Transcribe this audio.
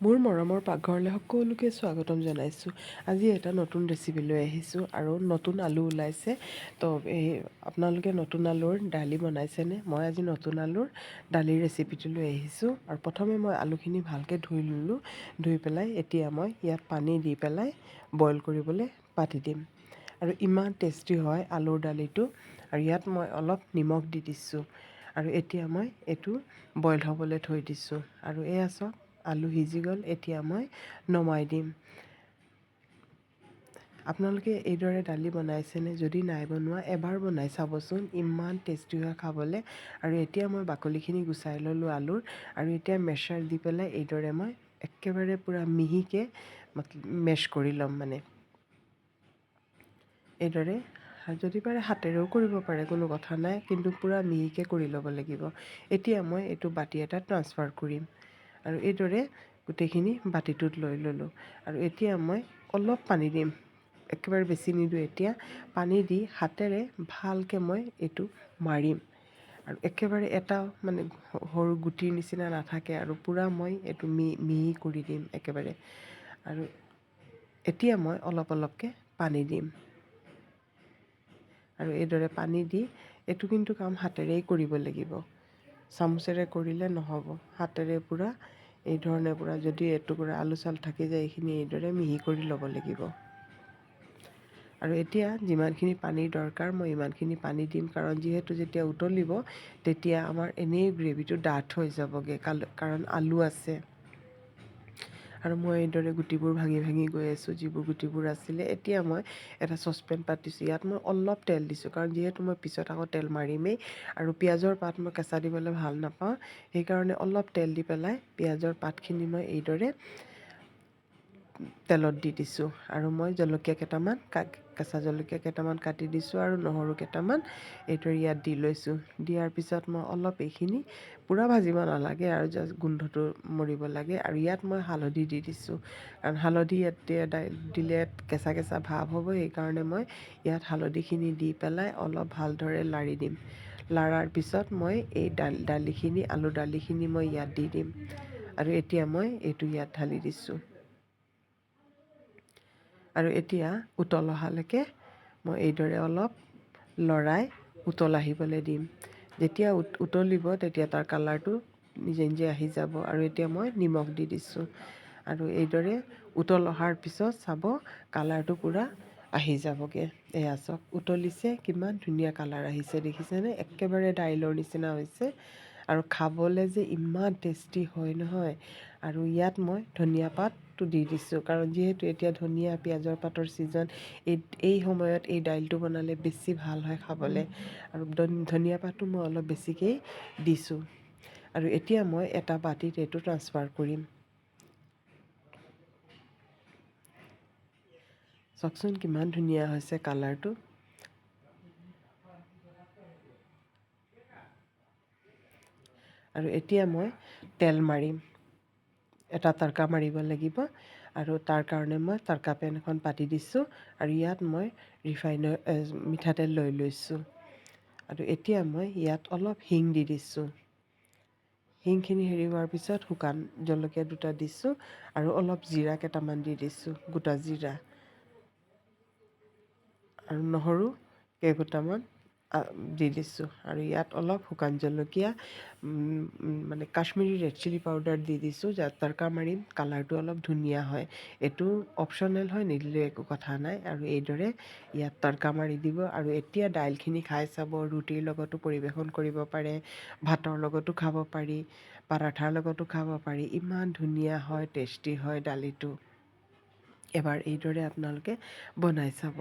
মোৰ মৰমৰ পাকঘৰলৈ সকলোকে স্বাগতম জনাইছোঁ। আজি এটা নতুন ৰেচিপি লৈ আহিছোঁ আৰু নতুন আলু ওলাইছে। তো আপোনালোকে নতুন আলুৰ দালি বনাইছেনে? মই আজি নতুন আলুৰ দালিৰ ৰেচিপিটো লৈ আহিছোঁ। আৰু প্ৰথমে মই আলুখিনি ভালকৈ ধুই ল'লোঁ। ধুই পেলাই এতিয়া মই ইয়াত পানী দি পেলাই বইল কৰিবলৈ পাতি দিম। আৰু ইমান টেষ্টি হয় আলুৰ দালিটো। আৰু ইয়াত মই অলপ নিমখ দি দিছোঁ। আৰু এতিয়া মই এইটো বইল হ'বলৈ থৈ দিছোঁ। আৰু এয়া চাওক, আলু সিজি গ'ল। এতিয়া মই নমাই দিম। আপোনালোকে এইদৰে দালি বনাইছেনে? যদি নাই বনোৱা এবাৰ বনাই চাবচোন, ইমান টেষ্টি হয় খাবলৈ। আৰু এতিয়া মই বাকলিখিনি গুচাই ল'লোঁ আলুৰ। আৰু এতিয়া মেছাৰ দি পেলাই এইদৰে মই একেবাৰে পূৰা মিহিকৈ মেছ কৰি ল'ম। মানে এইদৰে যদি পাৰে হাতেৰেও কৰিব পাৰে, কোনো কথা নাই, কিন্তু পূৰা মিহিকৈ কৰি ল'ব লাগিব। এতিয়া মই এইটো বাতি এটাত ট্ৰান্সফাৰ কৰিম। আৰু এইদৰে গোটেইখিনি বাতিটোত লৈ ল'লোঁ। আৰু এতিয়া মই অলপ পানী দিম, একেবাৰে বেছি নিদিওঁ। এতিয়া পানী দি হাতেৰে ভালকৈ মই এইটো মাৰিম। আৰু একেবাৰে এটা মানে সৰু গুটিৰ নিচিনা নাথাকে, আৰু পূৰা মই এইটো মিহি কৰি দিম একেবাৰে। আৰু এতিয়া মই অলপ অলপকৈ পানী দিম। আৰু এইদৰে পানী দি এইটো কিন্তু কাম হাতেৰেই কৰিব লাগিব, চামুচেৰে কৰিলে নহ'ব। হাতেৰে পূৰা এইধৰণে পূৰা, যদি এটুকুৰা আলু চাল থাকি যায় এইখিনি এইদৰে মিহি কৰি ল'ব লাগিব। আৰু এতিয়া যিমানখিনি পানীৰ দৰকাৰ মই ইমানখিনি পানী দিম, কাৰণ যিহেতু যেতিয়া উতলিব তেতিয়া আমাৰ এনেই গ্ৰেভিটো ডাঠ হৈ যাবগৈ, কাৰণ আলু আছে। আৰু মই এইদৰে গুটিবোৰ ভাঙি ভাঙি গৈ আছোঁ, যিবোৰ গুটিবোৰ আছিলে। এতিয়া মই এটা চচপেন পাতিছোঁ। ইয়াত মই অলপ তেল দিছোঁ, কাৰণ যিহেতু মই পিছত আকৌ তেল মাৰিমেই। আৰু পিঁয়াজৰ পাত মই কেঁচা দিবলৈ ভাল নাপাওঁ, সেইকাৰণে অলপ তেল দি পেলাই পিঁয়াজৰ পাতখিনি মই এইদৰে তেলত দি দিছোঁ। আৰু মই জলকীয়া কেইটামান, কেঁচা জলকীয়া কেইটামান কাটি দিছোঁ, আৰু নহৰু কেইটামান এইদৰে ইয়াত দি লৈছোঁ। দিয়াৰ পিছত মই অলপ এইখিনি পূৰা ভাজিব নালাগে, আৰু জাষ্ট গোন্ধটো মৰিব লাগে। আৰু ইয়াত মই হালধি দি দিছোঁ, কাৰণ হালধি ইয়াত দিলে কেঁচা কেঁচা ভাৱ হ'ব। সেইকাৰণে মই ইয়াত হালধিখিনি দি পেলাই অলপ ভালদৰে লাৰি দিম। লাৰাৰ পিছত মই এই দালিখিনি, আলু দালিখিনি মই ইয়াত দি দিম। আৰু এতিয়া মই এইটো ইয়াত ঢালি দিছোঁ। আৰু এতিয়া উতল অহালৈকে মই এইদৰে অলপ লৰাই উতল আহিবলৈ দিম। যেতিয়া উতলিব তেতিয়া তাৰ কালাৰটো নিজে নিজে আহি যাব। আৰু এতিয়া মই নিমখ দি দিছোঁ। আৰু এইদৰে উতল অহাৰ পিছত চাব, কালাৰটো পূৰা আহি যাবগৈ। এয়া চাওক, উতলিছে, কিমান ধুনীয়া কালাৰ আহিছে দেখিছেনে? একেবাৰে দাইলৰ নিচিনা হৈছে। আৰু খাবলৈ যে ইমান টেষ্টি হয় নহয়। আৰু ইয়াত মই ধনিয়া পাতটো দি দিছোঁ, কাৰণ যিহেতু এতিয়া ধনিয়া পিঁয়াজৰ পাতৰ ছিজন, এই সময়ত এই দাইলটো বনালে বেছি ভাল হয় খাবলৈ। আৰু ধনিয়া পাতটো মই অলপ বেছিকেই দিছোঁ। আৰু এতিয়া মই এটা বাতিত এইটো ট্ৰান্সফাৰ কৰিম। চাওকচোন কিমান ধুনীয়া হৈছে কালাৰটো। আৰু এতিয়া মই তেল মাৰিম, এটা তৰকা মাৰিব লাগিব। আৰু তাৰ কাৰণে মই তৰকা পেন এখন পাতি দিছোঁ। আৰু ইয়াত মই মিঠাতেল লৈ লৈছোঁ। আৰু এতিয়া মই ইয়াত অলপ হিং দি দিছোঁ। হিংখিনি হেৰি হোৱাৰ পিছত শুকান জলকীয়া দুটা দিছোঁ, আৰু অলপ জিৰা কেইটামান দি দিছোঁ, গোটা জিৰা। আৰু নহৰু কেইফুটামান দি দিছোঁ। আৰু ইয়াত অলপ শুকান জলকীয়া, মানে কাশ্মীৰী ৰেড চিলি পাউডাৰ দি দিছোঁ, যাত তৰকা মাৰিম, কালাৰটো অলপ ধুনীয়া হয়। এইটো অপশ্যনেল হয়, নিদিলেও একো কথা নাই। আৰু এইদৰে ইয়াত তৰকা মাৰি দিব। আৰু এতিয়া দাইলখিনি খাই চাব, ৰুটিৰ লগতো পৰিৱেশন কৰিব পাৰে, ভাতৰ লগতো খাব পাৰি, পৰাঠাৰ লগতো খাব পাৰি। ইমান ধুনীয়া হয়, টেষ্টি হয় দালিটো। এবাৰ এইদৰে আপোনালোকে বনাই চাব।